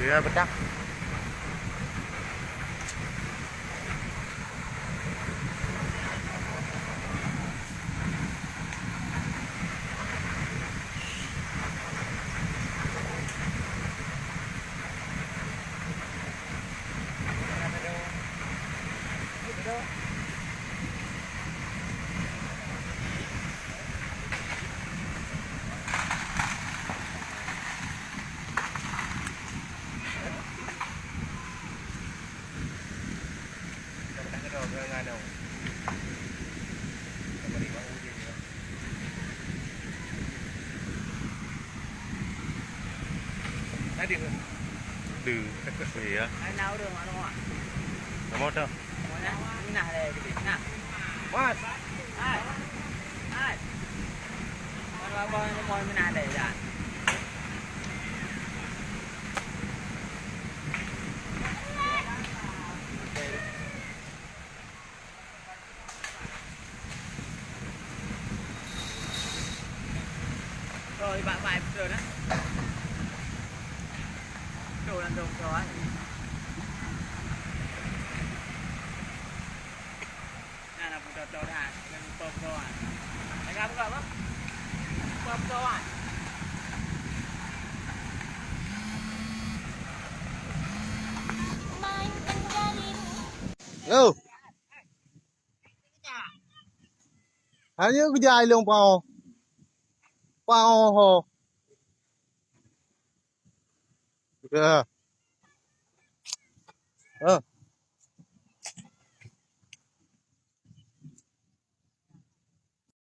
Dia bedak. Từ gì á? Nào đường mà đúng không ạ? Nó một đâu? Như nào đây? Nào. What? Ai? Ai? Con như nào đây ra? Rồi bạn vài rồi đó. Đồ làm đồ rồi. Nah, nak buat đồ dah. Nak pop đồ ah. Nak buka apa? Pop đồ ah. Yo. Hanya aku jai long pao. Pao ho. Yeah.